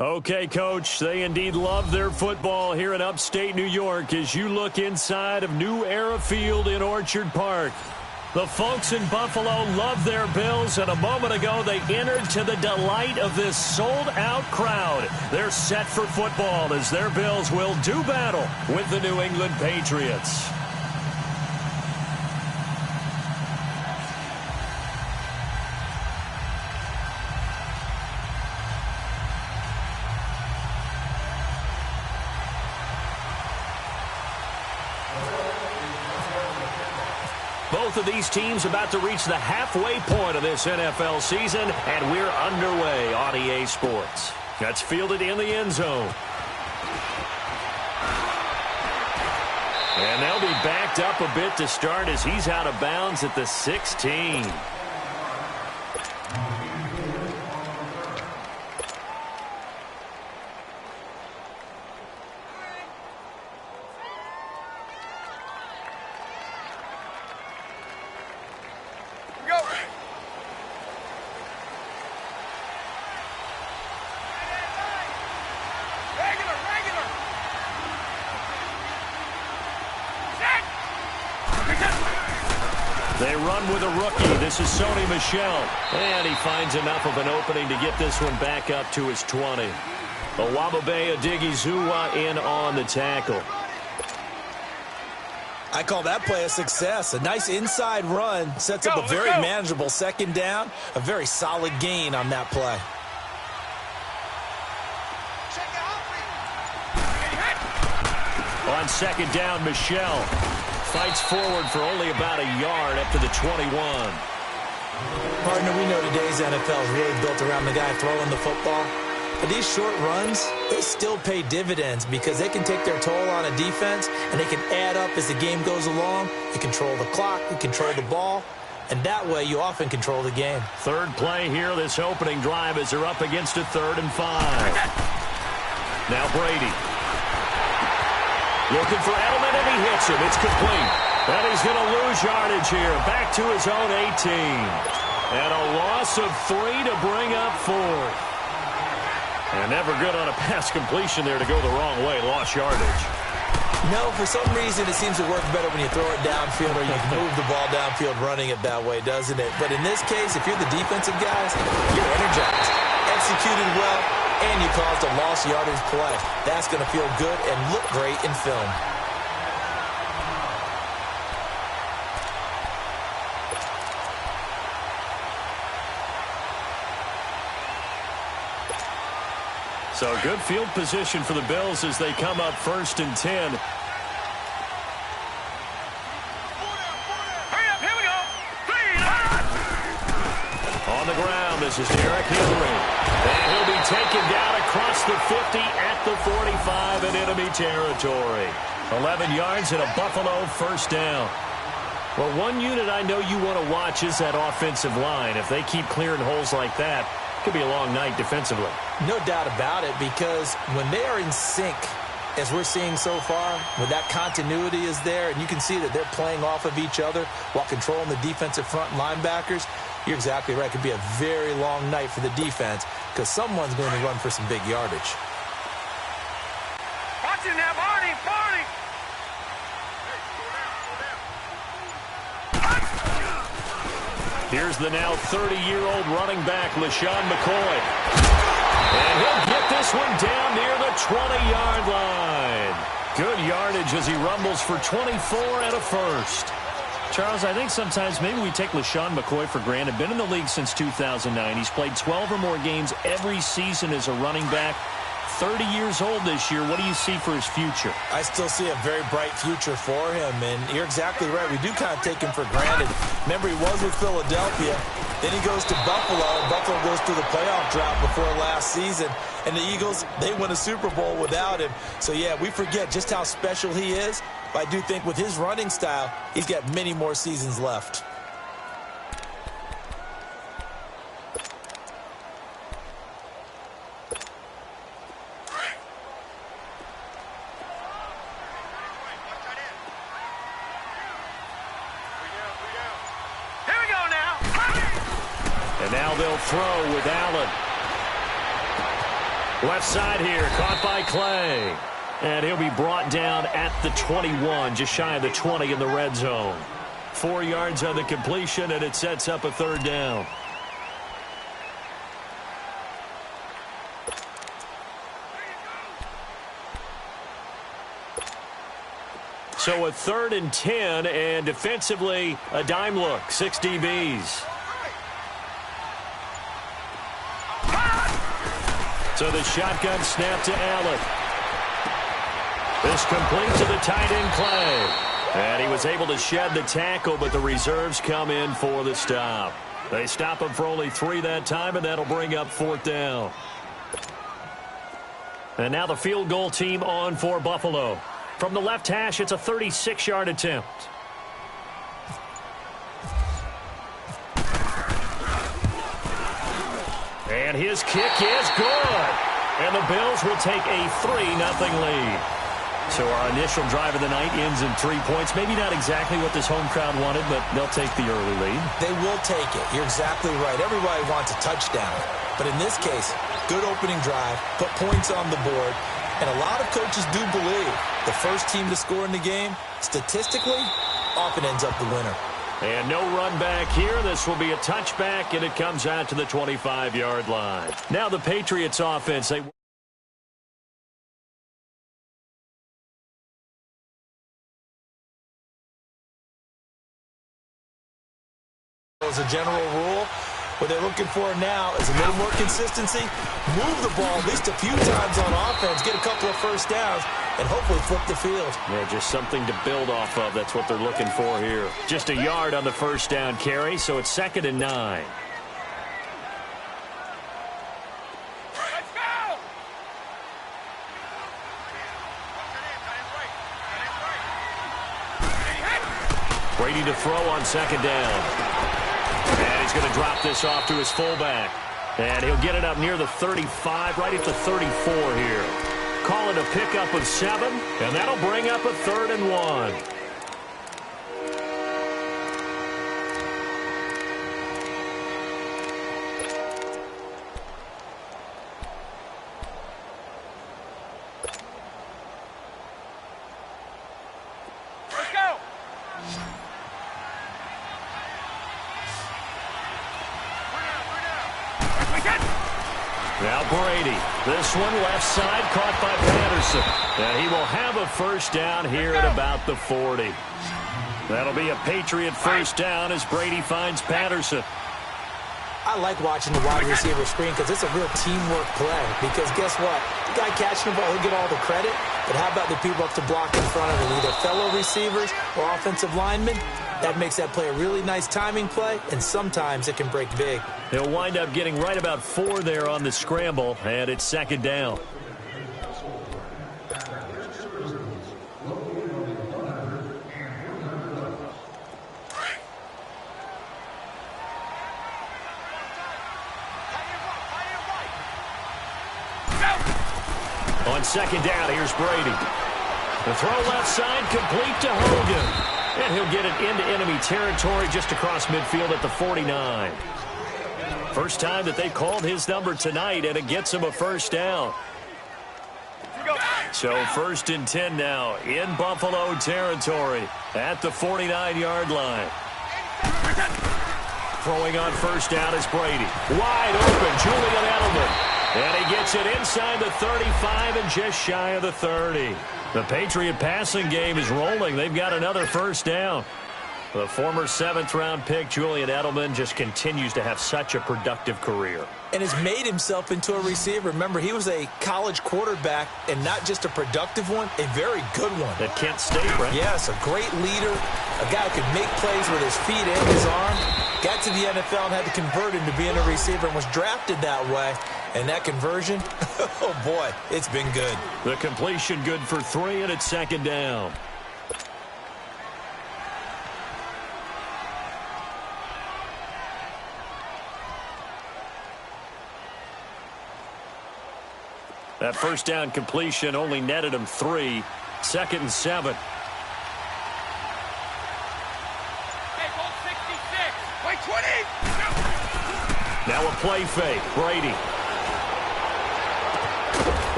Okay, Coach, they indeed love their football here in upstate New York as you look inside of New Era Field in Orchard Park. The folks in Buffalo love their Bills, and a moment ago they entered to the delight of this sold-out crowd. They're set for football as their Bills will do battle with the New England Patriots. Both of these teams about to reach the halfway point of this NFL season, and we're underway on EA Sports. That's fielded in the end zone. And they'll be backed up a bit to start as he's out of bounds at the 16. They run with a rookie. This is Sony Michel. And he finds enough of an opening to get this one back up to his 20. Owababe Odighizuwa in on the tackle. I call that play a success. A nice inside run sets up a very manageable second down. A very solid gain on that play. On second down, Michel fights forward for only about a yard up to the 21. Partner, we know today's NFL is really built around the guy throwing the football. But these short runs, they still pay dividends because they can take their toll on a defense and they can add up as the game goes along. You control the clock, you control the ball, and that way you often control the game. Third play here, this opening drive as they're up against a 3rd and 5. Now Brady. Looking for Edelman, and he hits him. It's complete. And he's going to lose yardage here. Back to his own 18. And a loss of 3 to bring up 4. And never good on a pass completion there to go the wrong way. Lost yardage. No, for some reason it seems to work better when you throw it downfield or you move the ball downfield running it that way, doesn't it? But in this case, if you're the defensive guys, you're energized. Executed well, and you caused a lost yardage play. That's going to feel good and look great in film. So good field position for the Bills as they come up 1st and 10. On the ground, this is Derrick Henry. And he'll be taken down across the 50 at the 45 in enemy territory. 11 yards and a Buffalo first down. Well, one unit I know you want to watch is that offensive line. If they keep clearing holes like that, it could be a long night defensively. No doubt about it, because when they are in sync, as we're seeing so far, when that continuity is there, and you can see that they're playing off of each other while controlling the defensive front linebackers, you're exactly right. It could be a very long night for the defense because someone's going to run for some big yardage. Watch it now, Barney! Here's the now 30-year-old running back, LaShawn McCoy. And he'll get this one down near the 20-yard line. Good yardage as he rumbles for 24 and a first. Charles, I think sometimes maybe we take LaShawn McCoy for granted. Been in the league since 2009. He's played 12 or more games every season as a running back. 30 years old this year. What do you see for his future? I still see a very bright future for him, and you're exactly right. We do kind of take him for granted. Remember, he was with Philadelphia. Then he goes to Buffalo. Buffalo goes through the playoff drought before last season. And the Eagles, they win a Super Bowl without him. So, yeah, we forget just how special he is. But I do think with his running style, he's got many more seasons left. And now they'll throw with Allen. Left side here, caught by Clay. And he'll be brought down at the 21, just shy of the 20 in the red zone. 4 yards on the completion, and it sets up a third down. So a 3rd and 10, and defensively, a dime look, 6 DBs. So the shotgun snap to Allen. This complete to the tight end, Clay. And he was able to shed the tackle, but the reserves come in for the stop. They stop him for only 3 that time, and that'll bring up 4th down. And now the field goal team on for Buffalo. From the left hash, it's a 36-yard attempt. And his kick is good. And the Bills will take a 3-0 lead. So our initial drive of the night ends in 3 points. Maybe not exactly what this home crowd wanted, but they'll take the early lead. They will take it. You're exactly right. Everybody wants a touchdown. But in this case, good opening drive, put points on the board. And a lot of coaches do believe the first team to score in the game, statistically, often ends up the winner. And no run back here. This will be a touchback, and it comes out to the 25-yard line. Now the Patriots offense, they... As a general rule, what they're looking for now is a little more consistency, move the ball at least a few times on offense, get a couple of first downs, and hopefully flip the field. Yeah, just something to build off of. That's what they're looking for here. Just a yard on the first down carry, so it's 2nd and 9. Let's go! Brady to throw on 2nd down. And he's going to drop this off to his fullback. And he'll get it up near the 35, right at the 34 here. Call it a pickup of 7, and that'll bring up a 3rd and 1. Let's go! Now Brady. This one left side caught by Patterson. And he will have a first down here at about the 40. That'll be a Patriot first down as Brady finds Patterson. I like watching the wide receiver screen because it's a real teamwork play. Because guess what? The guy catching the ball, he'll get all the credit. But how about the people up to block in front of him? Either fellow receivers or offensive linemen. That makes that play a really nice timing play, and sometimes it can break big. He'll wind up getting right about 4 there on the scramble, and it's 2nd down. On 2nd down, here's Brady. The throw left side, complete to Hogan. And he'll get it into enemy territory just across midfield at the 49. First time that they called his number tonight, and it gets him a first down. So 1st and 10 now in Buffalo territory at the 49-yard line. Throwing on first down is Brady. Wide open, Julian Edelman. And he gets it inside the 35 and just shy of the 30. The Patriot passing game is rolling. They've got another first down. The former 7th-round pick, Julian Edelman, just continues to have such a productive career. And has made himself into a receiver. Remember, he was a college quarterback, and not just a productive one, a very good one. At Kent State, right? Yes, a great leader, a guy who could make plays with his feet and his arm. Got to the NFL and had to convert him to being a receiver and was drafted that way. And that conversion, oh boy, it's been good. The completion good for 3, and it's 2nd down. That first down completion only netted him 3. 2nd and 7. Hey, ball 66. Wait, 20. Now a play fake. Brady.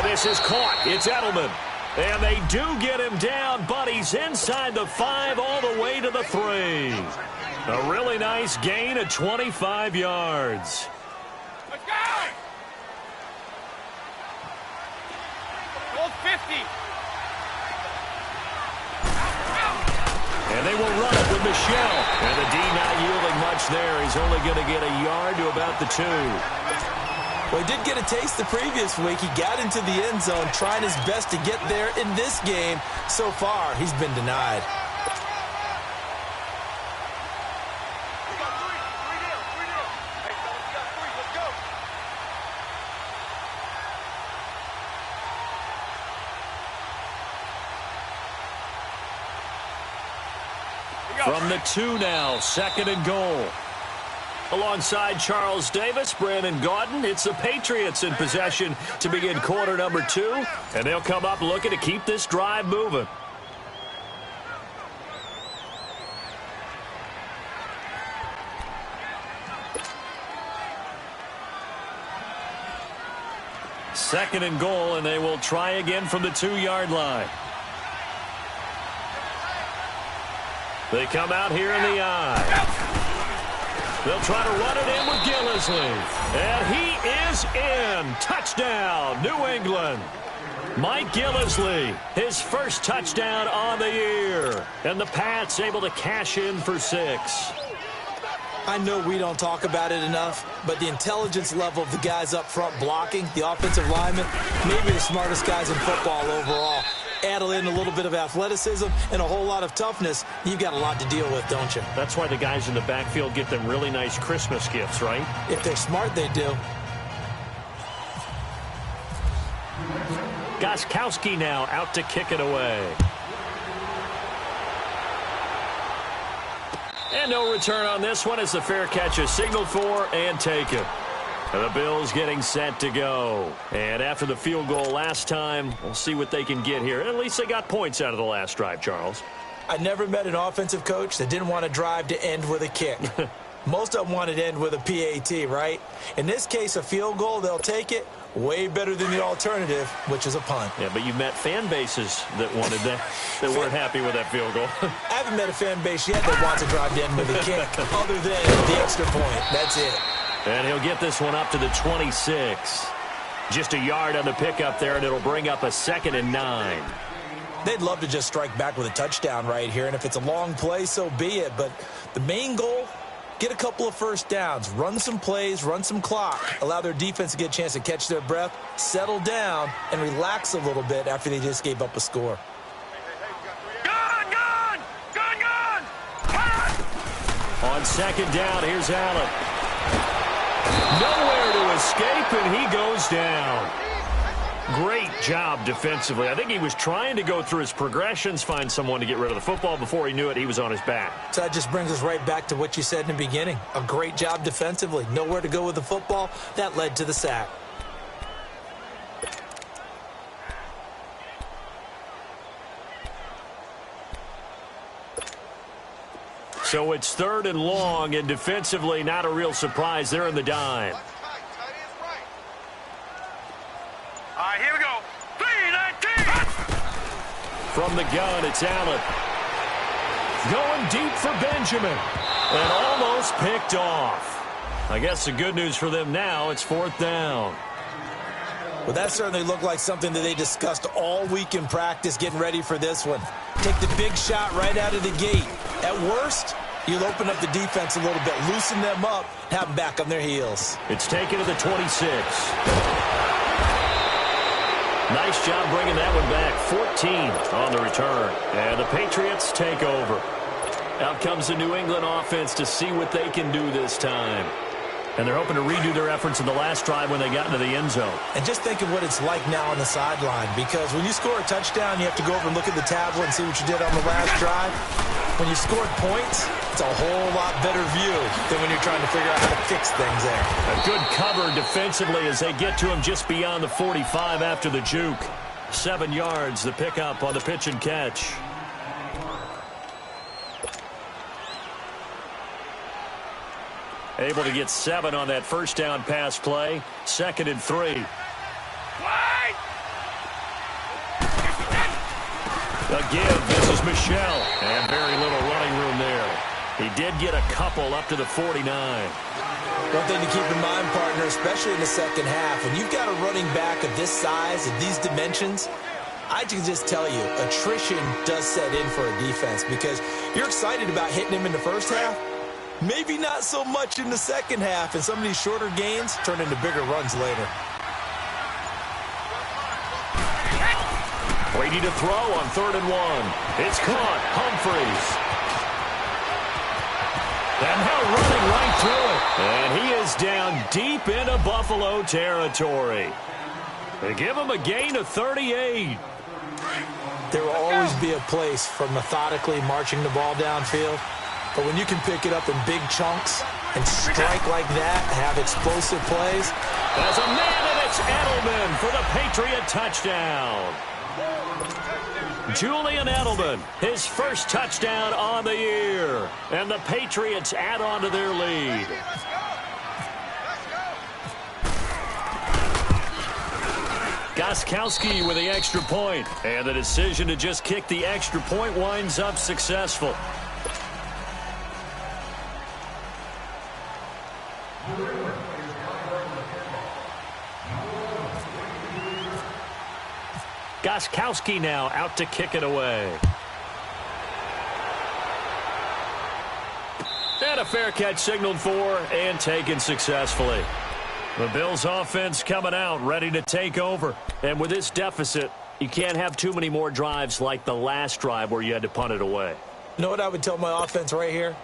And this is caught. It's Edelman. And they do get him down, but he's inside the 5 all the way to the 3. A really nice gain of 25 yards. Let's go! Hold 50. And they will run it with Michelle. And the D not yielding much there. He's only going to get a yard to about the 2. Well, he did get a taste the previous week. He got into the end zone, trying his best to get there in this game. So far, he's been denied. We got 3. 3 down. 3 down. Hey, fellas, we got 3. Let's go. From the 2 now, 2nd and goal. Alongside Charles Davis, Brandon Gaudin, it's the Patriots in possession to begin quarter number 2. And they'll come up looking to keep this drive moving. Second and goal, and they will try again from the 2-yard line. They come out here in the eye. They'll try to run it in with Gillisley. And he is in. Touchdown, New England. Mike Gillisley, his first touchdown on the year. And the Pats able to cash in for 6. I know we don't talk about it enough, but the intelligence level of the guys up front blocking, the offensive linemen, maybe the smartest guys in football overall. Add in a little bit of athleticism and a whole lot of toughness, you've got a lot to deal with, don't you? That's why the guys in the backfield get them really nice Christmas gifts, right? If they're smart, they do. Gostkowski now out to kick it away. And no return on this one as the fair catch is signaled for and taken. The Bills getting set to go. And after the field goal last time, we'll see what they can get here. At least they got points out of the last drive, Charles. I never met an offensive coach that didn't want a drive to end with a kick. Most of them wanted to end with a PAT, right? In this case, a field goal, they'll take it. Way better than the alternative, which is a punt. Yeah, but you met fan bases that wanted that, that weren't happy with that field goal. I haven't met a fan base yet that wants a drive to end with a kick, other than the extra point. That's it. And he'll get this one up to the 26. Just a yard on the pickup there, and it'll bring up a 2nd and 9. They'd love to just strike back with a touchdown right here, and if it's a long play, so be it. But the main goal, get a couple of first downs, run some plays, run some clock, allow their defense to get a chance to catch their breath, settle down, and relax a little bit after they just gave up a score. Gun! Gun! Gun! Gun! Gun! On 2nd down, here's Allen. Nowhere to escape, and he goes down. Great job defensively. I think he was trying to go through his progressions, find someone to get rid of the football. Before he knew it, he was on his back. So that just brings us right back to what you said in the beginning. A great job defensively. Nowhere to go with the football. That led to the sack. So it's 3rd and long, and defensively, not a real surprise. They're in the dime. All right, here we go. 3-19. From the gun, it's Allen. Going deep for Benjamin. And almost picked off. I guess the good news for them now, it's 4th down. Well, that certainly looked like something that they discussed all week in practice getting ready for this one. Take the big shot right out of the gate. At worst, you'll open up the defense a little bit, loosen them up, have them back on their heels. It's taken to the 26. Nice job bringing that one back. 14 on the return. And the Patriots take over. Out comes the New England offense to see what they can do this time. And they're hoping to redo their efforts in the last drive when they got into the end zone. And just think of what it's like now on the sideline, because when you score a touchdown, you have to go over and look at the tablet and see what you did on the last drive. When you scored points, it's a whole lot better view than when you're trying to figure out how to fix things there. A good cover defensively as they get to him just beyond the 45 after the juke. 7 yards, the pickup on the pitch and catch. Able to get 7 on that first down pass play. 2nd and 3. Wait! A give. This is Michel. And very little running room there. He did get a couple up to the 49. One thing to keep in mind, partner, especially in the second half, when you've got a running back of this size, of these dimensions, I can just tell you, attrition does set in for a defense because you're excited about hitting him in the first half. Maybe not so much in the second half, and some of these shorter gains turn into bigger runs later. Brady to throw on 3rd and 1. It's caught. Humphries. And now running right through it. And he is down deep into Buffalo territory. They give him a gain of 38. There will always be a place for methodically marching the ball downfield. But when you can pick it up in big chunks and strike like that, have explosive plays. There's a man, and it's Edelman for the Patriot touchdown. Julian Edelman, his first touchdown on the year. And the Patriots add on to their lead. Gostkowski with the extra point. And the decision to just kick the extra point winds up successful. Gostkowski now out to kick it away. And a fair catch signaled for and taken successfully. The Bills offense coming out, ready to take over. And with this deficit, you can't have too many more drives like the last drive where you had to punt it away. You know what I would tell my offense right here?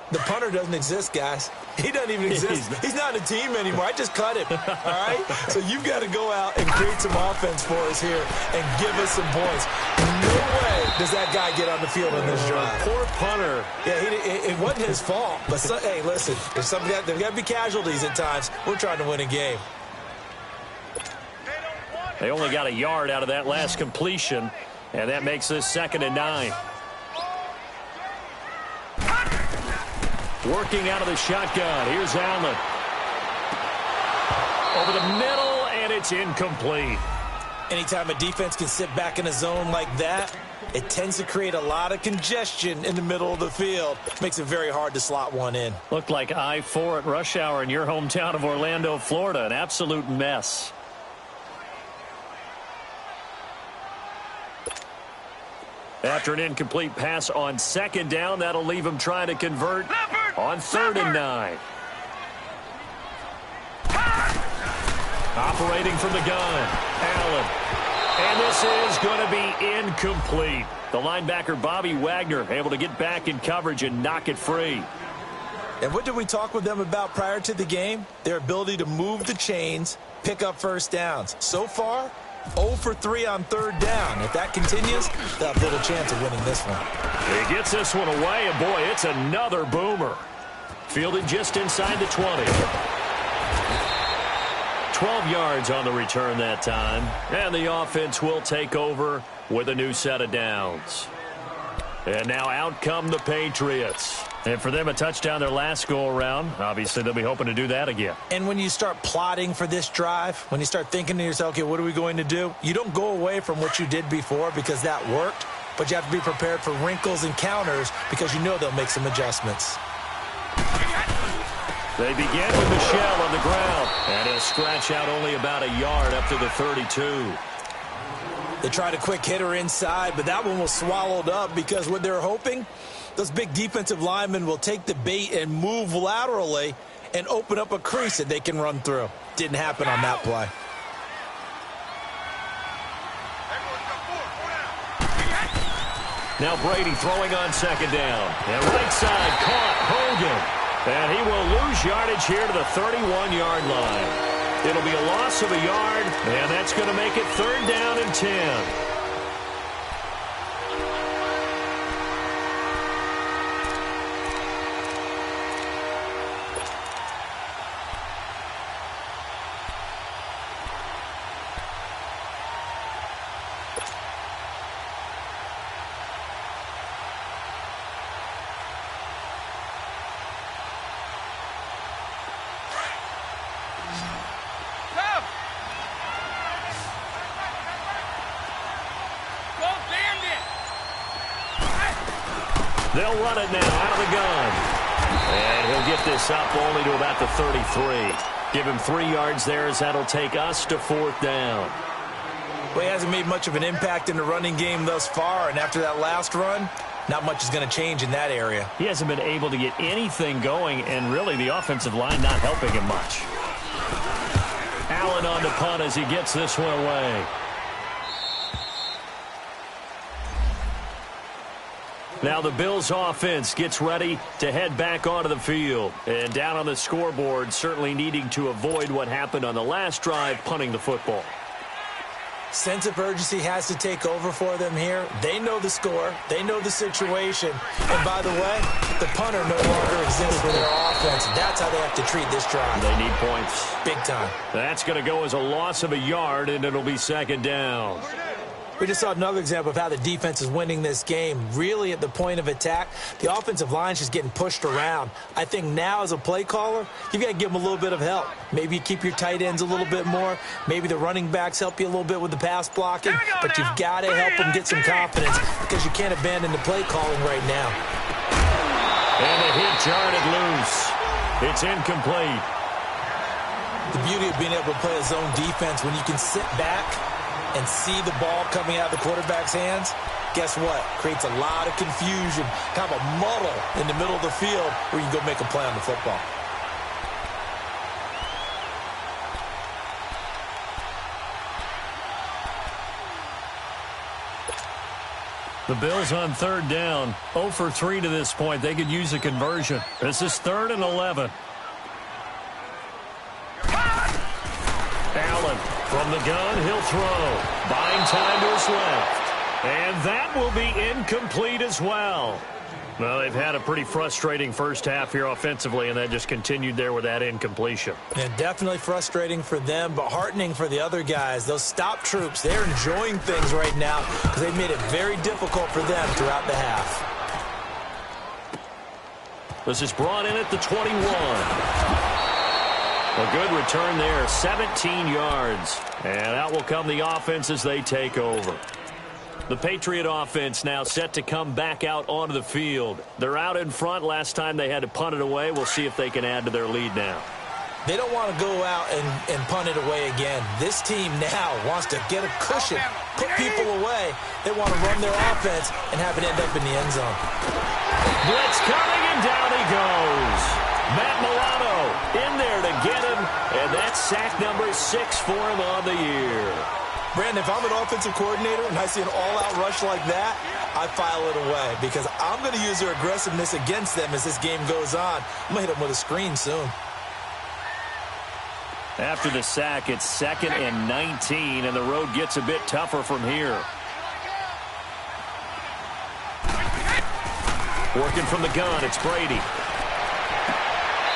The punter doesn't exist, guys. He doesn't even exist. He's not a team anymore. I just cut him, all right? So you've got to go out and create some offense for us here and give us some points. No way does that guy get on the field on this drive. Poor punter. Yeah, it wasn't his fault. But, hey, listen, there's got to be casualties at times. We're trying to win a game. They only got a yard out of that last completion, and that makes this 2nd and 9. Working out of the shotgun. Here's Allen. Over the middle, and it's incomplete. Anytime a defense can sit back in a zone like that, it tends to create a lot of congestion in the middle of the field. Makes it very hard to slot one in. Looked like I-4 at rush hour in your hometown of Orlando, Florida. An absolute mess. After an incomplete pass on 2nd down, that'll leave him trying to convert on 3rd and 9. Operating from the gun, Allen. And this is going to be incomplete. The linebacker, Bobby Wagner, able to get back in coverage and knock it free. And what did we talk with them about prior to the game? Their ability to move the chains, pick up first downs. So far, 0 for 3 on 3rd down. If that continues, they'll have little chance of winning this one. He gets this one away, and boy, it's another boomer. Fielded just inside the 20. 12 yards on the return that time. And the offense will take over with a new set of downs. And now out come the Patriots. And for them, a touchdown their last go-around. Obviously, they'll be hoping to do that again. And when you start plotting for this drive, when you start thinking to yourself, okay, what are we going to do? You don't go away from what you did before because that worked, but you have to be prepared for wrinkles and counters because you know they'll make some adjustments. They begin with Michel on the ground, and he'll scratch out only about a yard up to the 32. They tried a quick hitter inside, but that one was swallowed up because what they're hoping, those big defensive linemen will take the bait and move laterally and open up a crease that they can run through. Didn't happen on that play. Now Brady throwing on 2nd down. And right side caught Hogan. And he will lose yardage here to the 31-yard line. It'll be a loss of a yard, and that's going to make it 3rd down and 10. They'll run it now out of the gun. And he'll get this up only to about the 33. Give him 3 yards there as that'll take us to 4th down. Well, he hasn't made much of an impact in the running game thus far, and after that last run, not much is going to change in that area. He hasn't been able to get anything going, and really the offensive line not helping him much. Allen on the punt as he gets this one away. Now the Bills offense gets ready to head back onto the field. And down on the scoreboard, certainly needing to avoid what happened on the last drive, punting the football. Sense of urgency has to take over for them here. They know the score. They know the situation. And by the way, the punter no longer exists for their offense. That's how they have to treat this drive. They need points. Big time. That's going to go as a loss of a yard, and it'll be 2nd down. We just saw another example of how the defense is winning this game. Really at the point of attack, the offensive line is just getting pushed around. I think now as a play caller, you've got to give them a little bit of help. Maybe you keep your tight ends a little bit more. Maybe the running backs help you a little bit with the pass blocking. But you've got to help them get some confidence because you can't abandon the play calling right now. And the hit jarred loose. It's incomplete. The beauty of being able to play a zone defense when you can sit back and see the ball coming out of the quarterback's hands, guess what? Creates a lot of confusion, kind of a muddle in the middle of the field where you can go make a play on the football. The Bills on 3rd down, 0 for 3 to this point. They could use a conversion. This is 3rd and 11. Allen from the gun, he'll throw. Buying time to his left. And that will be incomplete as well. Well, they've had a pretty frustrating first half here offensively, and that just continued there with that incompletion. And definitely frustrating for them, but heartening for the other guys. Those stop troops, they're enjoying things right now because they've made it very difficult for them throughout the half. This is brought in at the 21. A good return there, 17 yards. And out will come the offense as they take over. The Patriot offense now set to come back out onto the field. They're out in front. Last time they had to punt it away. We'll see if they can add to their lead now. They don't want to go out and punt it away again. This team now wants to get a cushion, put people away. They want to run their offense and have it end up in the end zone. Blitz coming, and down he goes. Matt Milano in there to get him, and that's sack number 6 for him on the year. Brandon, if I'm an offensive coordinator and I see an all-out rush like that, I file it away because I'm going to use their aggressiveness against them as this game goes on. I'm going to hit them with a screen soon. After the sack, it's 2nd and 19, and the road gets a bit tougher from here. Working from the gun, it's Brady.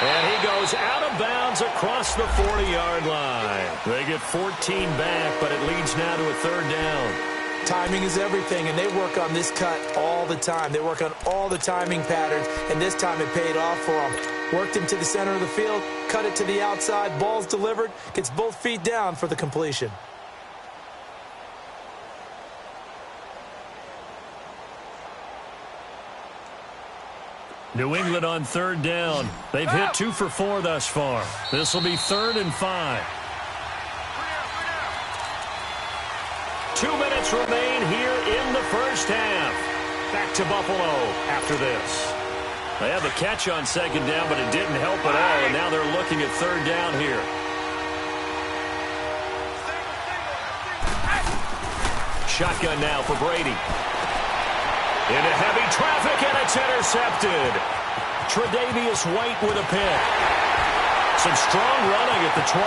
And he goes out of bounds across the 40-yard line. They get 14 back, but it leads now to a 3rd down. Timing is everything, and they work on this cut all the time. They work on all the timing patterns, and this time it paid off for them. Worked him to the center of the field, cut it to the outside, ball's delivered, gets both feet down for the completion. New England on 3rd down. They've hit 2 for 4 thus far. This will be 3rd and 5. 2 minutes remain here in the first half. Back to Buffalo after this. They had the catch on 2nd down, but it didn't help at all, and now they're looking at 3rd down here. Shotgun now for Brady. Into heavy traffic, and it's intercepted. Tre'Davious White with a pick. Some strong running at the 20.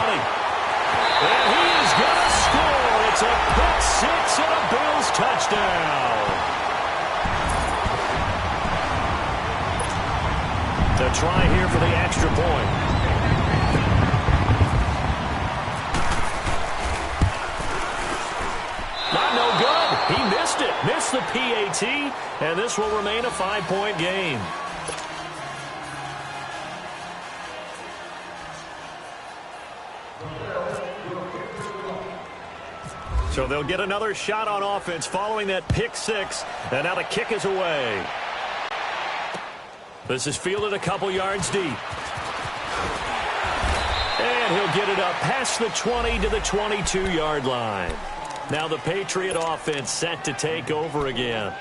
And he is going to score. It's a pick 6 and a Bills touchdown. The try here for the extra point. Not no good. He missed it. Missed the PAT. And this will remain a 5-point game. So they'll get another shot on offense following that pick 6. And now the kick is away. This is fielded a couple yards deep. And he'll get it up past the 20 to the 22-yard line. Now the Patriot offense set to take over again.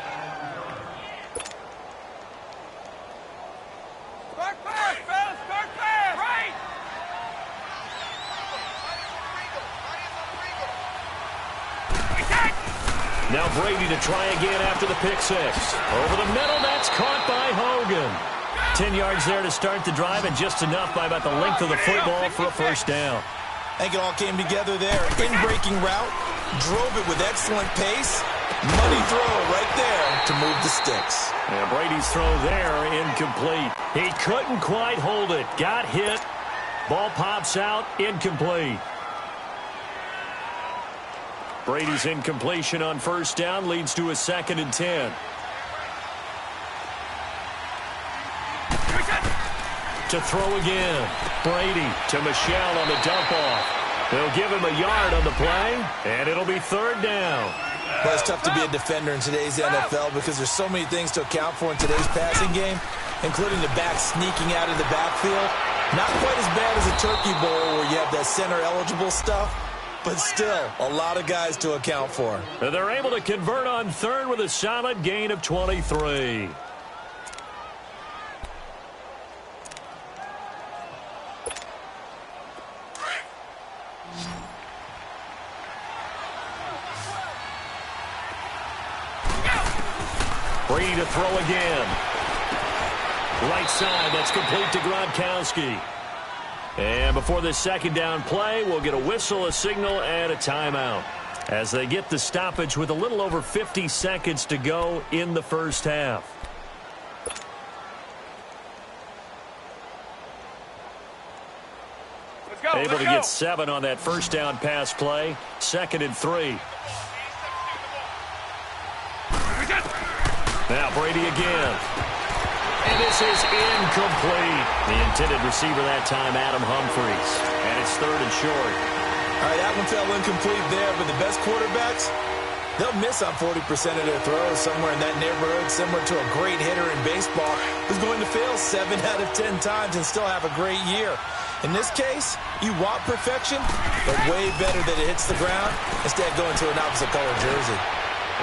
Now Brady to try again after the pick six. Over the middle, that's caught by Hogan. 10 yards there to start the drive, and just enough by about the length of the football for a first down. I think it all came together there. In-breaking route, drove it with excellent pace. Money throw right there to move the sticks. And Brady's throw there, incomplete. He couldn't quite hold it. Got hit. Ball pops out, incomplete. Brady's incompletion on first down leads to a 2nd and 10. To throw again. Brady to Michel on the dump-off. They'll give him a yard on the play, and it'll be 3rd down. Well, it's tough to be a defender in today's NFL because there's so many things to account for in today's passing game, including the back sneaking out of the backfield. Not quite as bad as a turkey bowl where you have that center-eligible stuff, but still a lot of guys to account for. They're able to convert on 3rd with a solid gain of 23. Brady to throw again. Right side, that's complete to Gronkowski. And before this 2nd down play, we'll get a whistle, a signal, and a timeout as they get the stoppage with a little over 50 seconds to go in the first half. Able to get 7 on that first down pass play. 2nd and 3. Now Brady again. And this is incomplete. The intended receiver that time, Adam Humphries. And it's 3rd and short. All right, that one fell incomplete there, but the best quarterbacks, they'll miss on 40% of their throws somewhere in that neighborhood, similar to a great hitter in baseball who's going to fail 7 out of 10 times and still have a great year. In this case, you want perfection, but way better that it hits the ground instead of going to an opposite color jersey.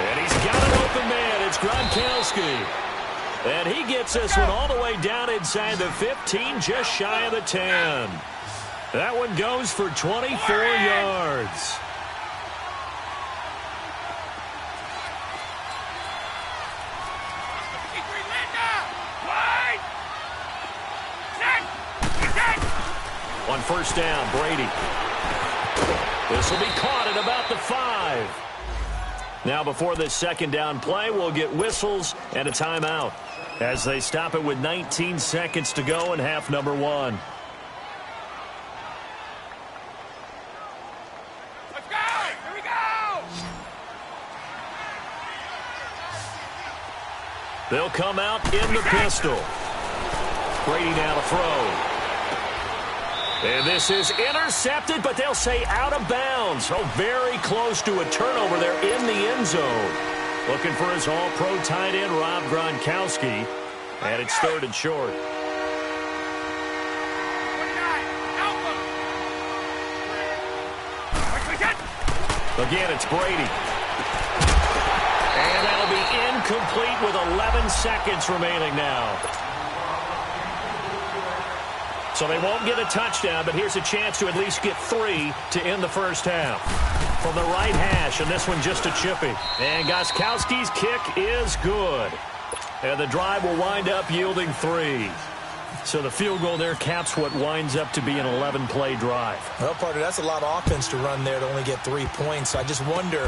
And he's got an open man. It's Gronkowski. And he gets this one all the way down inside the 15, just shy of the 10. That one goes for 24 yards. On first down, Brady. This will be caught at about the 5. Now before this 2nd down play, we'll get whistles and a timeout as they stop it with 19 seconds to go in half number 1. Let's go! Here we go! They'll come out in the pistol. Brady now to throw. And this is intercepted, but they'll say out of bounds. Oh, very close to a turnover there in the end zone. Looking for his all-pro tight end, Rob Gronkowski. And it's 3rd and short. Again, it's Brady. And that'll be incomplete with 11 seconds remaining now. So they won't get a touchdown, but here's a chance to at least get 3 to end the first half. From the right hash, and this one just a chippy. And Gostkowski's kick is good. And the drive will wind up yielding 3. So the field goal there caps what winds up to be an 11-play drive. Well, partner, that's a lot of offense to run there to only get 3 points. So I just wonder,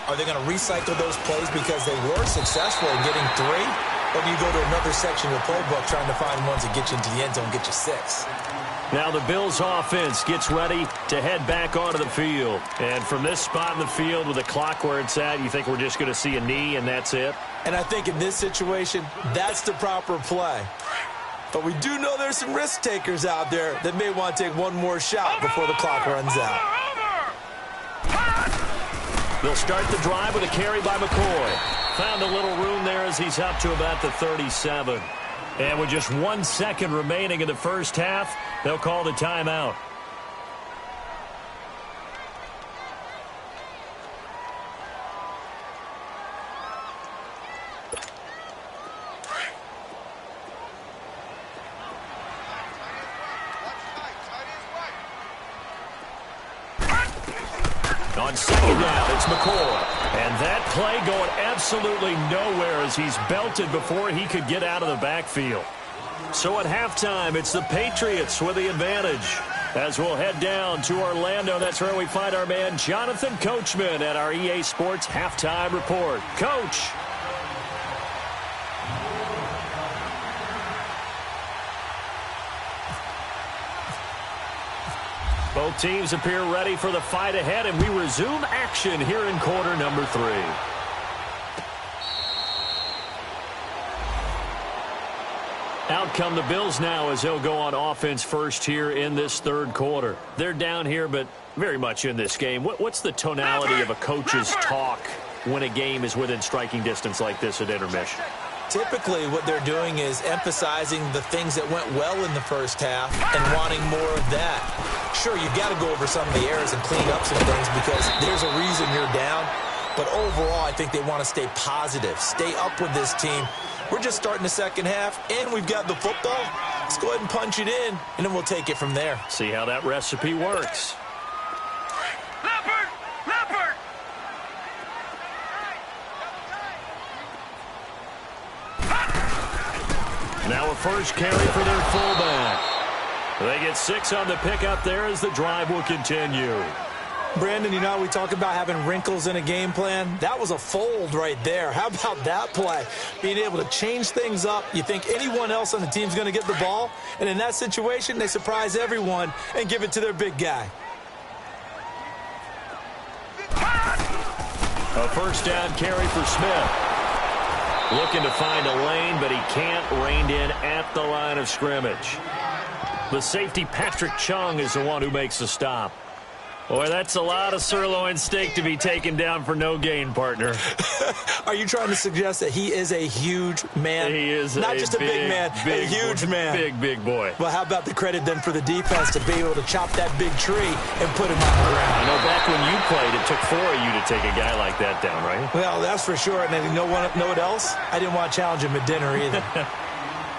are they going to recycle those plays because they were successful in getting 3? Or do you go to another section of the playbook trying to find ones that get you into the end zone and get you 6? Now the Bills offense gets ready to head back onto the field. And from this spot in the field with the clock where it's at, you think we're just going to see a knee and that's it? And I think in this situation, that's the proper play. But we do know there's some risk takers out there that may want to take one more shot before the clock runs out. They'll start the drive with a carry by McCoy. Found a little room there as he's up to about the 37. And with just 1 second remaining in the first half, they'll call the timeout. On second down, it's McCoy. And that play going absolutely nowhere as he's belted before he could get out of the backfield. So at halftime, it's the Patriots with the advantage. As we'll head down to Orlando, that's where we find our man Jonathan Coachman at our EA Sports Halftime Report. Coach. Both teams appear ready for the fight ahead, and we resume action here in quarter number 3. Out come the Bills now as they'll go on offense first here in this third quarter. They're down here, but very much in this game. What's the tonality of a coach's talk when a game is within striking distance like this at intermission? Typically, what they're doing is emphasizing the things that went well in the first half and wanting more of that. Sure, you've got to go over some of the errors and clean up some things because there's a reason you're down. But overall, I think they want to stay positive, stay up with this team. We're just starting the second half, and we've got the football. Let's go ahead and punch it in, and then we'll take it from there. See how that recipe works. Now a first carry for their fullback. They get 6 on the pickup there as the drive will continue. Brandon, you know, we talk about having wrinkles in a game plan. That was a fold right there. How about that play? Being able to change things up. You think anyone else on the team's going to get the ball, and in that situation, they surprise everyone and give it to their big guy. A first down carry for Smith. Looking to find a lane, but he can't. Reined in at the line of scrimmage. The safety, Patrick Chung, is the one who makes the stop. Boy, that's a lot of sirloin steak to be taken down for no gain, partner. Are you trying to suggest that he is a huge man? He is not just a big man, a huge man. Big boy. Well, how about the credit then for the defense to be able to chop that big tree and put him on the ground? I know back when you played, it took 4 of you to take a guy like that down, right? Well, that's for sure. And then you know what else? I didn't want to challenge him at dinner either.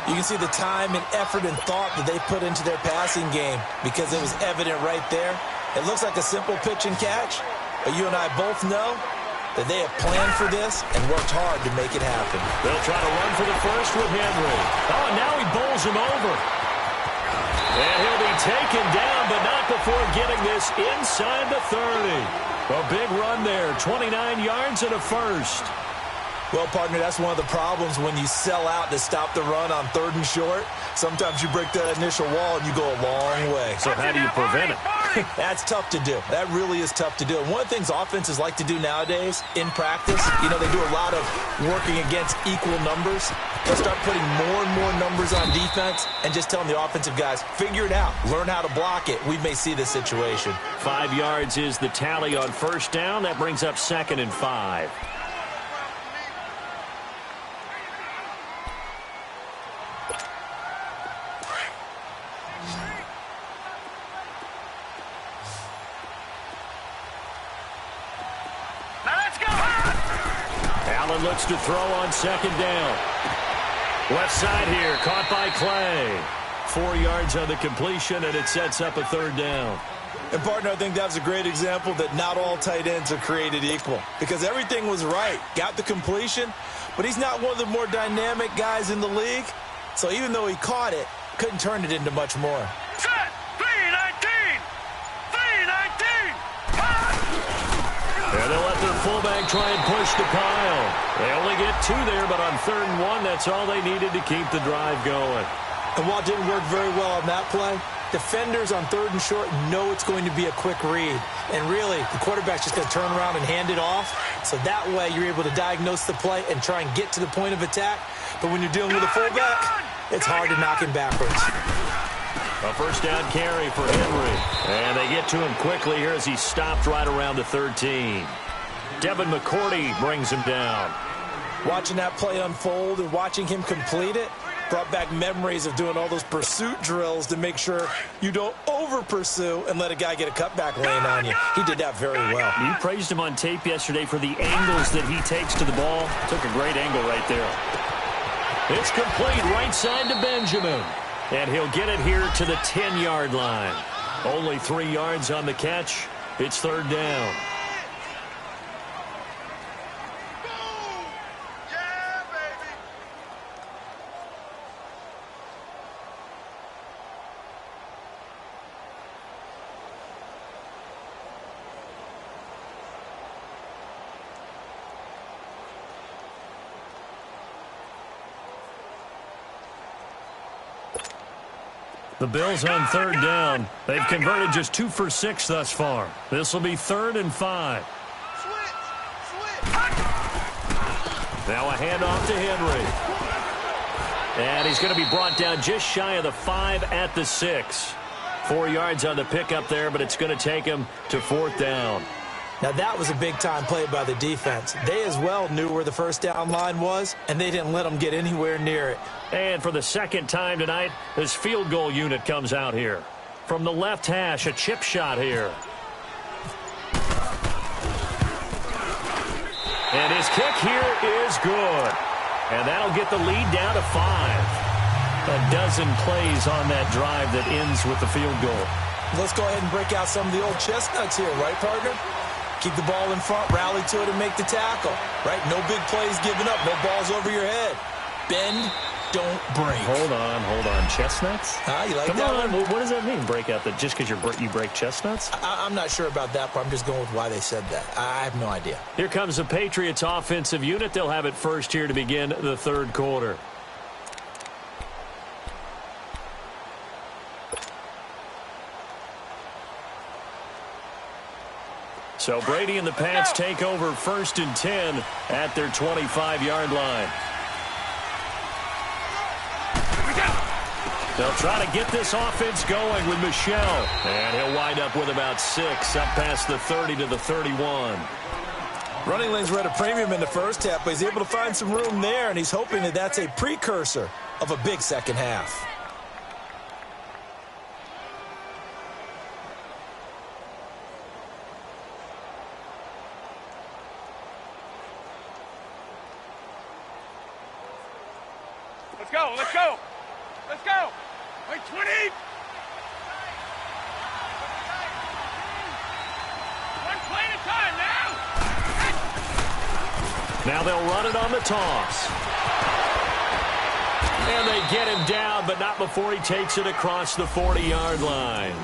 You can see the time and effort and thought that they put into their passing game because it was evident right there. It looks like a simple pitch and catch, but you and I both know that they have planned for this and worked hard to make it happen. They'll try to run for the first with Henry. Oh, and now he bowls him over. And he'll be taken down, but not before getting this inside the 30. A big run there, 29 yards and a first. Well, partner, that's one of the problems when you sell out to stop the run on 3rd and short. Sometimes you break that initial wall and you go a long way. So how do you prevent it? That's tough to do. That really is tough to do. And one of the things offenses like to do nowadays in practice, you know, they do a lot of working against equal numbers. They'll start putting more and more numbers on defense and just telling the offensive guys, figure it out, learn how to block it. We may see this situation. 5 yards is the tally on first down. That brings up 2nd and 5. Allen looks to throw on 2nd down. Left side here, caught by Clay. 4 yards on the completion, and it sets up a 3rd down. And, partner, I think that's a great example that not all tight ends are created equal because everything was right. Got the completion, but he's not one of the more dynamic guys in the league. So even though he caught it, couldn't turn it into much more. Set! 3-19! 3-19! And they'll let their fullback try and push the pile. They only get 2 there, but on 3rd and 1, that's all they needed to keep the drive going. And while it didn't work very well on that play, defenders on 3rd and short know it's going to be a quick read. And really, the quarterback's just going to turn around and hand it off. So that way, you're able to diagnose the play and try and get to the point of attack. But when you're dealing with a fullback, it's hard to knock him backwards. A first down carry for Henry. And they get to him quickly here as he stopped right around the 13. Devin McCourty brings him down. Watching that play unfold and watching him complete it, Brought back memories of doing all those pursuit drills to make sure you don't over-pursue and let a guy get a cutback lane on you. He did that very well. You praised him on tape yesterday for the angles that he takes to the ball. Took a great angle right there. It's complete right side to Benjamin. And he'll get it here to the 10-yard line. Only 3 yards on the catch. It's third down. The Bills on third down. They've converted just 2 for 6 thus far. This will be 3rd and 5. Now a handoff to Henry. And he's going to be brought down just shy of the 5 at the 6. 4 yards on the pickup there, but it's going to take him to 4th down. Now, that was a big-time play by the defense. They as well knew where the first down line was, and they didn't let them get anywhere near it. And for the second time tonight, this field goal unit comes out here. From the left hash, a chip shot here. And his kick here is good. And that'll get the lead down to 5. A dozen plays on that drive that ends with the field goal. Let's go ahead and break out some of the old chestnuts here, right, partner? Keep the ball in front, rally to it, and make the tackle. Right? No big plays given up, no balls over your head. Bend, don't break. Hold on. Chestnuts? You like Come that on. one? What does that mean, break out? That just because you break chestnuts? I'm not sure about that part. I'm just going with why they said that. I have no idea. Here comes the Patriots offensive unit. They'll have it first here to begin the third quarter. So Brady and the Pats take over 1st and 10 at their 25-yard line. They'll try to get this offense going with Michel. And he'll wind up with about 6 up past the 30 to the 31. Running lanes were at a premium in the first half, but he's able to find some room there, and he's hoping that that's a precursor of a big second half. Let's go. Wait, 20. One play at a time now. Now they'll run it on the toss. And they get him down, but not before he takes it across the 40-yard line.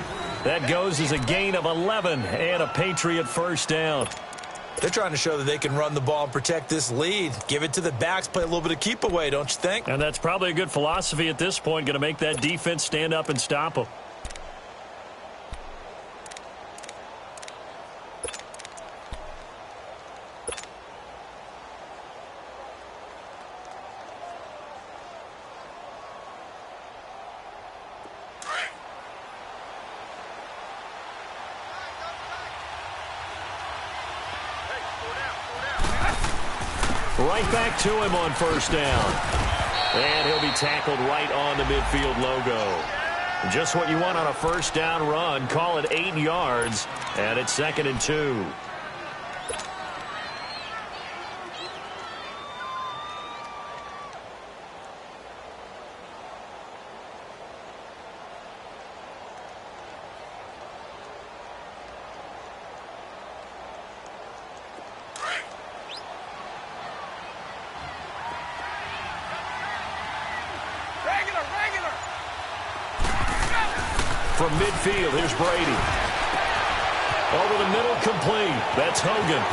That goes as a gain of 11 and a Patriot first down. They're trying to show that they can run the ball and protect this lead. Give it to the backs, play a little bit of keep away, don't you think? And that's probably a good philosophy at this point, going to make that defense stand up and stop them. Right back to him on first down. And he'll be tackled right on the midfield logo. Just what you want on a first down run. Call it 8 yards. And it's 2nd and 2. From midfield, here's Brady. Over the middle, complete. That's Hogan.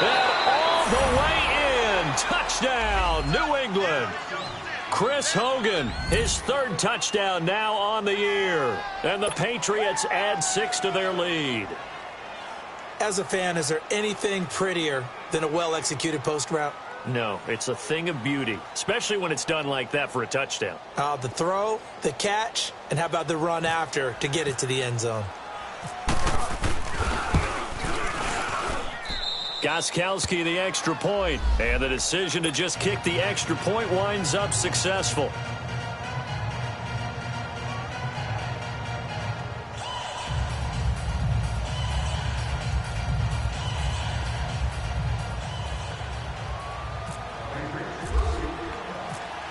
And all the way in. Touchdown, New England. Chris Hogan, his 3rd touchdown now on the year. And the Patriots add 6 to their lead. As a fan, is there anything prettier than a well-executed post route? No, it's a thing of beauty, especially when it's done like that for a touchdown. The throw, the catch, and how about the run after to get it to the end zone? Gostkowski the extra point, and the decision to just kick the extra point winds up successful.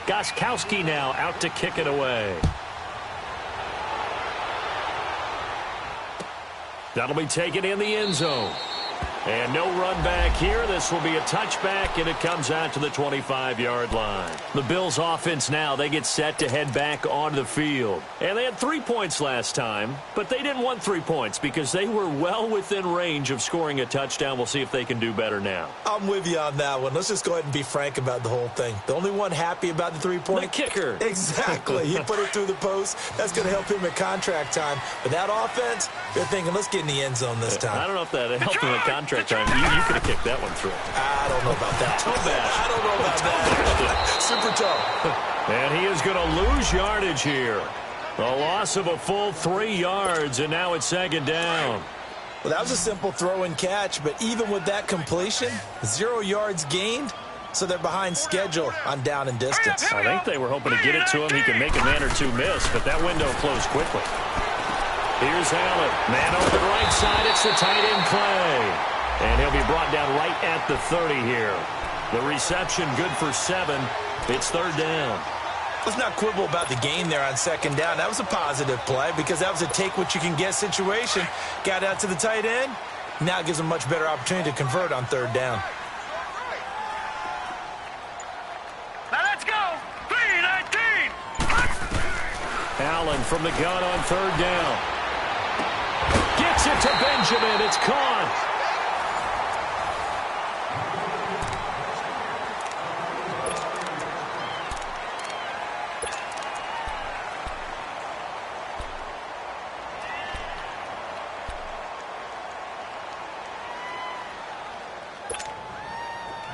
Gostkowski now out to kick it away. That'll be taken in the end zone. And no run back here. This will be a touchback, and it comes out to the 25-yard line. The Bills offense now, they get set to head back onto the field. And they had 3 points last time, but they didn't want 3 points because they were well within range of scoring a touchdown. We'll see if they can do better now. I'm with you on that one. Let's just go ahead and be frank about the whole thing. The only one happy about the 3-point? The kicker. Exactly. He put it through the post. That's going to help him at contract time. But that offense, they're thinking, let's get in the end zone this time. I don't know if that helped him at contract time. You could have kicked that one through. I don't know about that. Toe bash. I don't know about that. Super toe. And he is going to lose yardage here. A loss of a full 3 yards, and now it's second down. Well, that was a simple throw and catch, but even with that completion, 0 yards gained, so they're behind schedule on down and distance. I think they were hoping to get it to him. He can make a man or two miss, but that window closed quickly. Here's Allen. Man over the right side. It's the tight end play. And he'll be brought down right at the 30 here. The reception good for 7. It's third down. Let's not quibble about the gain there on second down. That was a positive play because that was a take-what-you-can-get situation. Got out to the tight end. Now it gives him a much better opportunity to convert on third down. Now let's go. 3-19. Allen from the gun on third down. Gets it to Benjamin. It's caught.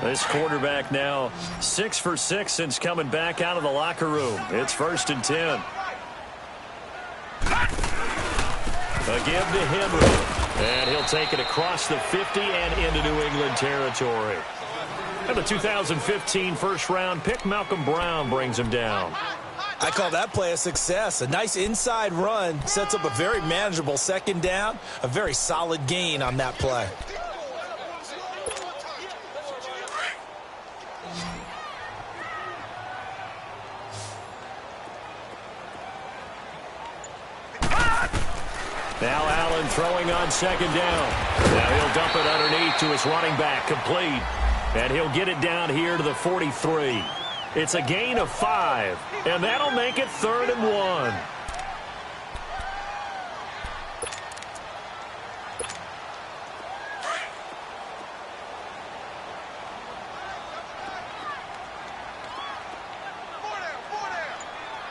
This quarterback now 6 for 6 since coming back out of the locker room. It's 1st and 10. A give to Henry. And he'll take it across the 50 and into New England territory. And the 2015 first-round pick, Malcolm Brown, brings him down. I call that play a success. A nice inside run sets up a very manageable second down. A very solid gain on that play. Now Allen throwing on second down. Now he'll dump it underneath to his running back, complete. And he'll get it down here to the 43. It's a gain of 5, and that'll make it 3rd and 1.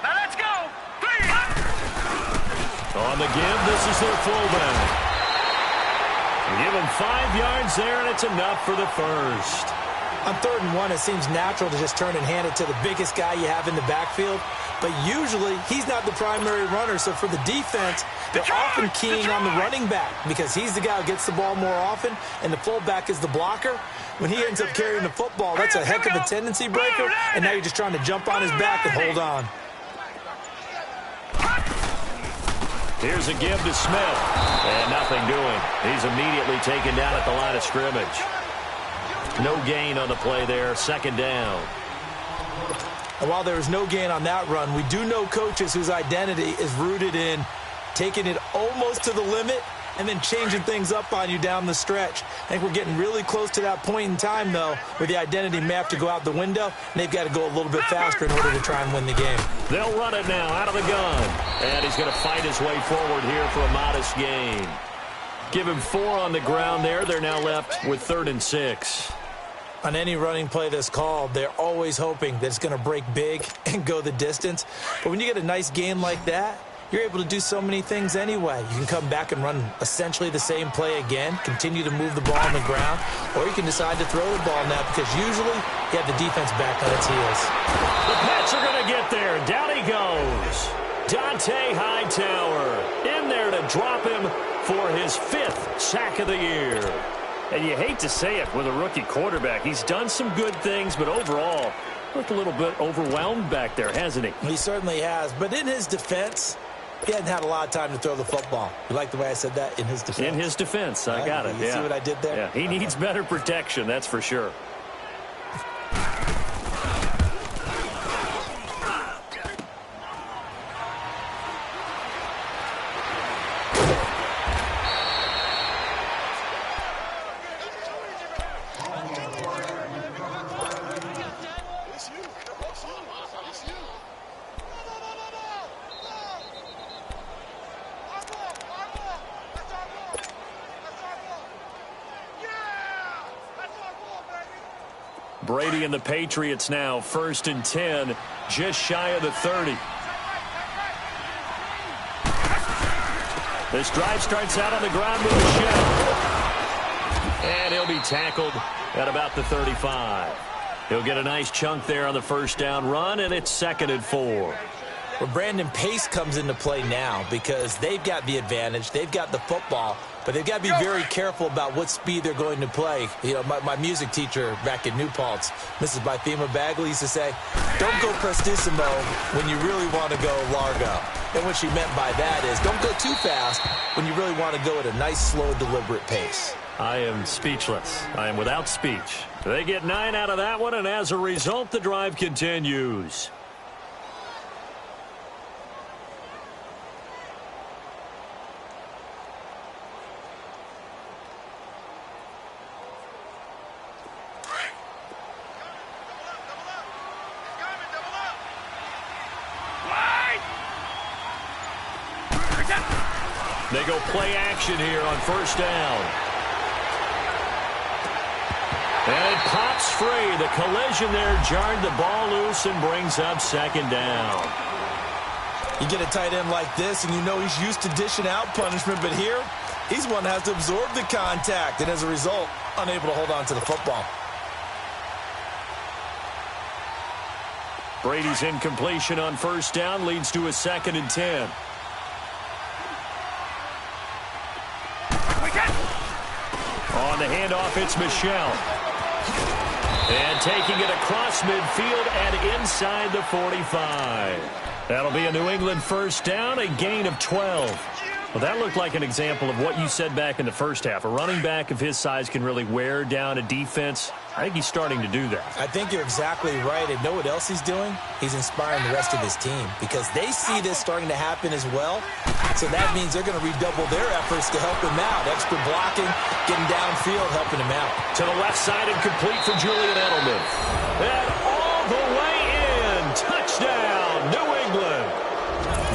Now let's go. 3. On the give, this is their fullback. Give him 5 yards there, and it's enough for the first. On 3rd and 1, it seems natural to just turn and hand it to the biggest guy you have in the backfield. But usually, he's not the primary runner. So for the defense, they're often keying on the running back because he's the guy who gets the ball more often, and the fullback is the blocker. When he ends up carrying the football, that's a heck of a tendency breaker, and now you're just trying to jump on his back and hold on. Here's a give to Smith, and nothing doing. He's immediately taken down at the line of scrimmage. No gain on the play there, second down. And while there is no gain on that run, we do know coaches whose identity is rooted in taking it almost to the limit and then changing things up on you down the stretch. I think we're getting really close to that point in time, though, where the identity may have to go out the window, and they've got to go a little bit faster in order to try and win the game. They'll run it now out of the gun. And he's going to fight his way forward here for a modest gain. Give him 4 on the ground there. They're now left with 3rd and 6. On any running play that's called, they're always hoping that it's going to break big and go the distance. But when you get a nice gain like that, you're able to do so many things anyway. You can come back and run essentially the same play again, continue to move the ball on the ground, or you can decide to throw the ball now because usually you have the defense back on its heels. The Pats are going to get there. Down he goes. Dante Hightower in there to drop him for his 5th sack of the year. And you hate to say it with a rookie quarterback. He's done some good things, but overall, looked a little bit overwhelmed back there, hasn't he? He certainly has. But in his defense, he hadn't had a lot of time to throw the football. You like the way I said that? In his defense? In his defense. I got it. You see what I did there? Yeah, he needs better protection, that's for sure. Brady and the Patriots now 1st and 10, just shy of the 30. This drive starts out on the ground with a shell. And he'll be tackled at about the 35. He'll get a nice chunk there on the first down run, and it's 2nd and 4. Well, Brandon, pace comes into play now because they've got the advantage. They've got the football, but they've got to be very careful about what speed they're going to play. You know, my music teacher back in New Paltz, Mrs. Bythema Bagley, used to say, don't go prestissimo when you really want to go largo. And what she meant by that is don't go too fast when you really want to go at a nice, slow, deliberate pace. I am speechless. I am without speech. They get 9 out of that one, and as a result, the drive continues. They go play action here on first down. And it pops free. The collision there jarred the ball loose and brings up 2nd down. You get a tight end like this, and you know he's used to dishing out punishment, but here, he's one that has to absorb the contact, and as a result, unable to hold on to the football. Brady's incompletion on first down leads to a 2nd and 10. On the handoff, it's Michelle. And taking it across midfield and inside the 45. That'll be a New England first down, a gain of 12. Well, that looked like an example of what you said back in the first half. A running back of his size can really wear down a defense. I think he's starting to do that. I think you're exactly right. And know what else he's doing? He's inspiring the rest of his team because they see this starting to happen as well. So that means they're going to redouble their efforts to help him out. Extra blocking, getting downfield, helping him out. To the left side and complete for Julian Edelman. And all the way in. Touchdown, New England.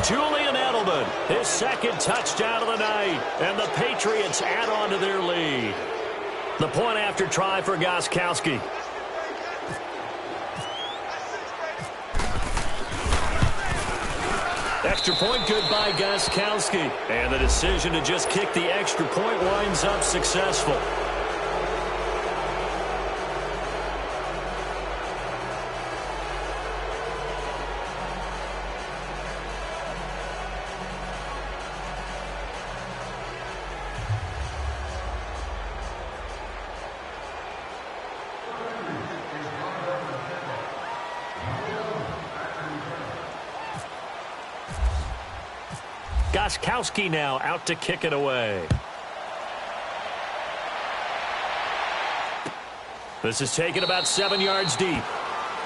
Julian Edelman, his 2nd touchdown of the night. And the Patriots add on to their lead. The point after try for Gostkowski. Extra point good by Gostkowski. And the decision to just kick the extra point winds up successful. Gostkowski now out to kick it away. This is taken about 7 yards deep.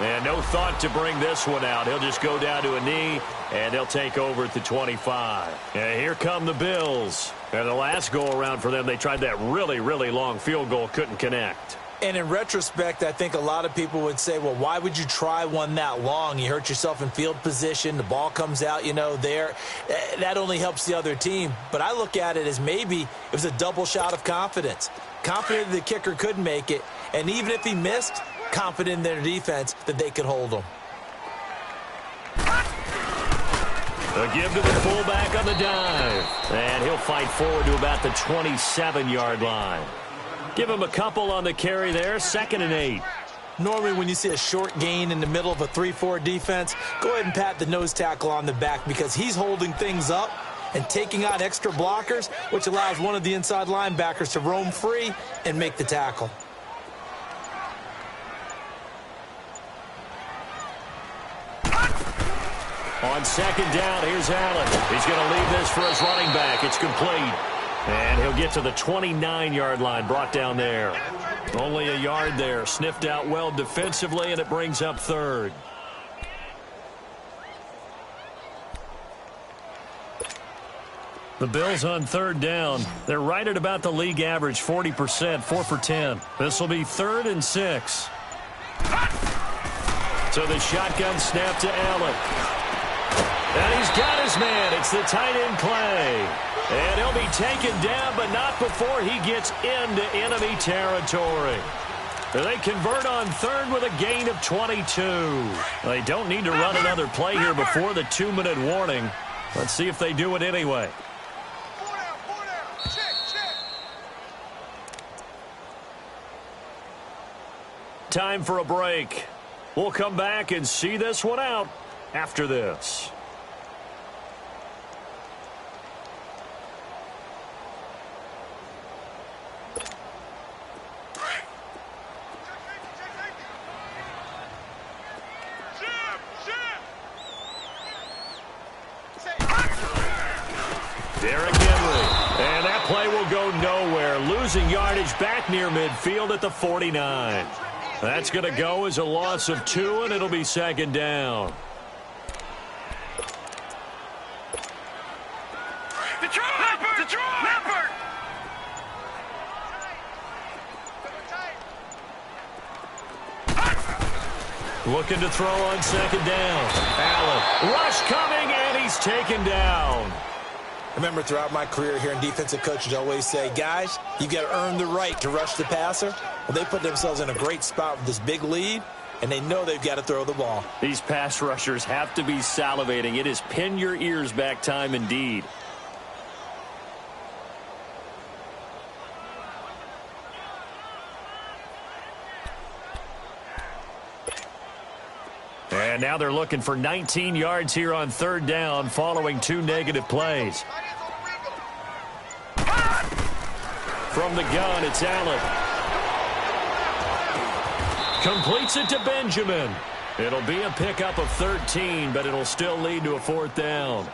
And no thought to bring this one out. He'll just go down to a knee, and they'll take over at the 25. And here come the Bills. And the last go-around for them, they tried that really, really long field goal, couldn't connect. And in retrospect, I think a lot of people would say, well, why would you try one that long? You hurt yourself in field position. The ball comes out, you know, there. That only helps the other team. But I look at it as maybe it was a double shot of confidence. Confident the kicker could make it. And even if he missed, confident in their defense that they could hold him. A give to the fullback on the dive. And he'll fight forward to about the 27-yard line. Give him a couple on the carry there, 2nd and 8. Normally when you see a short gain in the middle of a 3-4 defense, go ahead and pat the nose tackle on the back because he's holding things up, and taking on extra blockers, which allows one of the inside linebackers to roam free and make the tackle. On second down, here's Allen. He's going to leave this for his running back. It's complete. And he'll get to the 29-yard line, brought down there. Only a yard there, sniffed out well defensively, and it brings up third. The Bills on third down. They're right at about the league average, 40%, 4 for 10. This will be 3rd and 6. So the shotgun snap to Allen. And he's got his man. It's the tight end play. And he'll be taken down, but not before he gets into enemy territory. They convert on third with a gain of 22. They don't need to run another play here before the 2-minute warning. Let's see if they do it anyway. Time for a break. We'll come back and see this one out after this. Derrick Henry. And that play will go nowhere. Losing yardage back near midfield at the 49. That's going to go as a loss of 2, and it'll be second down. Looking to throw on second down. Allen. Rush coming, and he's taken down. Remember, throughout my career here in defensive coaches always say, guys, you got to earn the right to rush the passer. Well, they put themselves in a great spot with this big lead, and they know they've got to throw the ball. These pass rushers have to be salivating. It is pin your ears back time indeed. And now they're looking for 19 yards here on third down following 2 negative plays. From the gun, it's Allen. Completes it to Benjamin. It'll be a pickup of 13, but it'll still lead to a 4th down.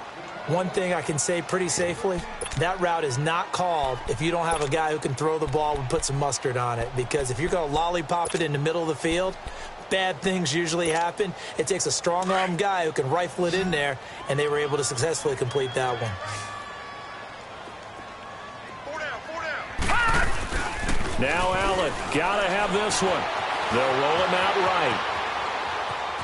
One thing I can say pretty safely, that route is not called if you don't have a guy who can throw the ball and put some mustard on it. Because if you're going to lollipop it in the middle of the field, bad things usually happen. It takes a strong-arm guy who can rifle it in there, and they were able to successfully complete that one. Now Allen, gotta have this one. They'll roll him out right.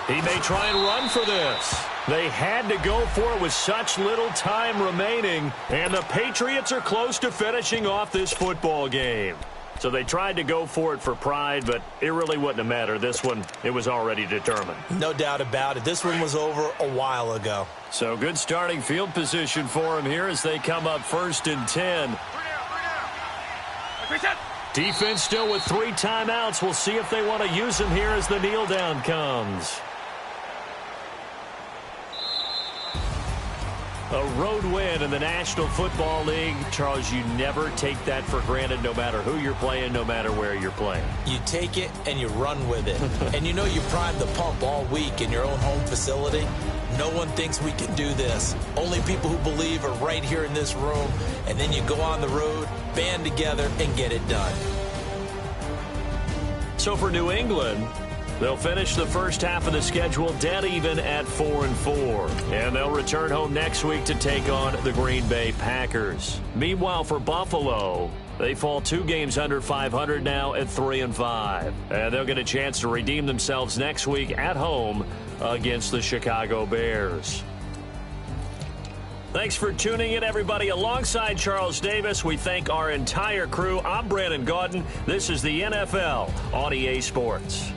He may try and run for this. They had to go for it with such little time remaining, and the Patriots are close to finishing off this football game. So they tried to go for it for pride, but it really wouldn't have mattered. This one, it was already determined. No doubt about it. This one was over a while ago. So good starting field position for him here as they come up 1st and 10. Defense still with 3 timeouts. We'll see if they want to use them here as the kneel down comes. A road win in the National Football League. Charles, you never take that for granted no matter who you're playing, no matter where you're playing. You take it and you run with it. And you know you primed the pump all week in your own home facility. No one thinks we can do this. Only people who believe are right here in this room. And then you go on the road, band together, and get it done. So for New England, they'll finish the first half of the schedule dead even at 4-4. And they'll return home next week to take on the Green Bay Packers. Meanwhile, for Buffalo, they fall 2 games under 500 now at 3-5. And they'll get a chance to redeem themselves next week at home against the Chicago Bears. Thanks for tuning in, everybody. Alongside Charles Davis, we thank our entire crew. I'm Brandon Gaudin. This is the NFL on EA Sports.